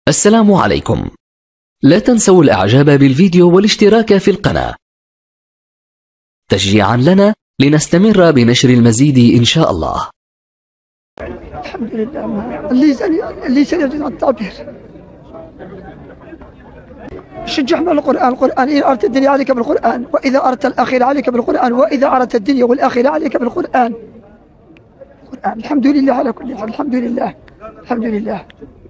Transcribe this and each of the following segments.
السلام عليكم. لا تنسوا الإعجاب بالفيديو والاشتراك في القناة تشجيعا لنا لنستمر بنشر المزيد إن شاء الله. الحمد لله. اللي سنجد التعبير شجع من القرآن إن أردت الدنيا عليك بالقرآن، وإذا أردت الآخرة عليك بالقرآن، وإذا أردت الدنيا والآخرة عليك بالقرآن. الحمد لله على كل حال. الحمد لله الحمد لله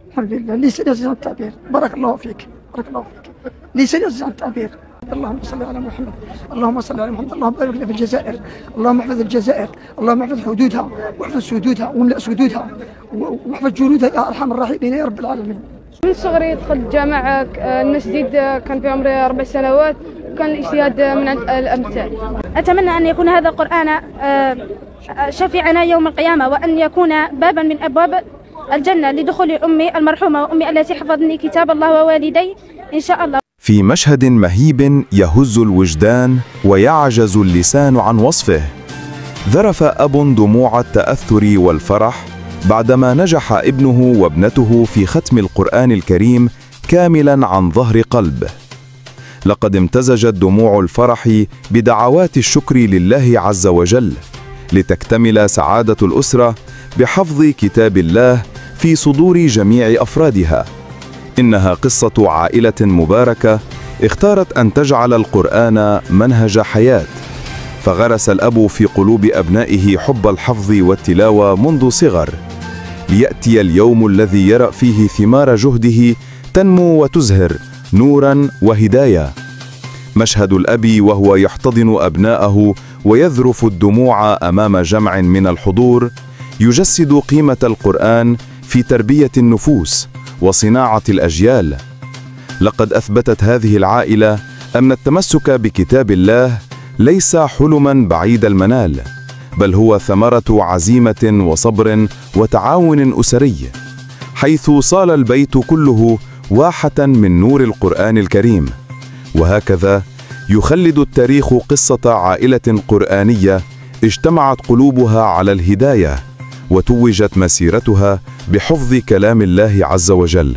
الحمد لله. اللي سنجد التعبير. بارك الله فيك بارك الله فيك. اللي سنجد التعبير. اللهم صل على محمد، اللهم صل على محمد. اللهم بارك لنا في الجزائر، اللهم احفظ الجزائر، اللهم احفظ حدودها واحفظ سدودها واملأ سدودها واحفظ جنودها يا ارحم الراحمين يا رب العالمين. من صغري دخلت الجامعة المسجد، كان في عمري 4 سنوات، وكان الاجتهاد من عند الأمثال. أتمنى أن يكون هذا القرآن شفيعنا يوم القيامة، وأن يكون بابا من أبواب الجنة لدخول أمي المرحومة وأمي التي حفظني كتاب الله ووالدي إن شاء الله. في مشهد مهيب يهز الوجدان ويعجز اللسان عن وصفه، ذرف أب دموع التأثر والفرح بعدما نجح ابنه وابنته في ختم القرآن الكريم كاملا عن ظهر قلب. لقد امتزجت دموع الفرح بدعوات الشكر لله عز وجل لتكتمل سعادة الأسرة بحفظ كتاب الله في صدور جميع أفرادها. إنها قصة عائلة مباركة اختارت أن تجعل القرآن منهج حياة، فغرس الأب في قلوب أبنائه حب الحفظ والتلاوة منذ صغر، ليأتي اليوم الذي يرى فيه ثمار جهده تنمو وتزهر نوراً وهداية. مشهد الأب وهو يحتضن أبناءه ويذرف الدموع أمام جمع من الحضور يجسد قيمة القرآن في تربية النفوس وصناعة الأجيال. لقد أثبتت هذه العائلة أن التمسك بكتاب الله ليس حلماً بعيد المنال، بل هو ثمرة عزيمة وصبر وتعاون أسري، حيث صال البيت كله واحة من نور القرآن الكريم. وهكذا يخلد التاريخ قصة عائلة قرآنية اجتمعت قلوبها على الهداية، وتوجت مسيرتها بحفظ كلام الله عز وجل.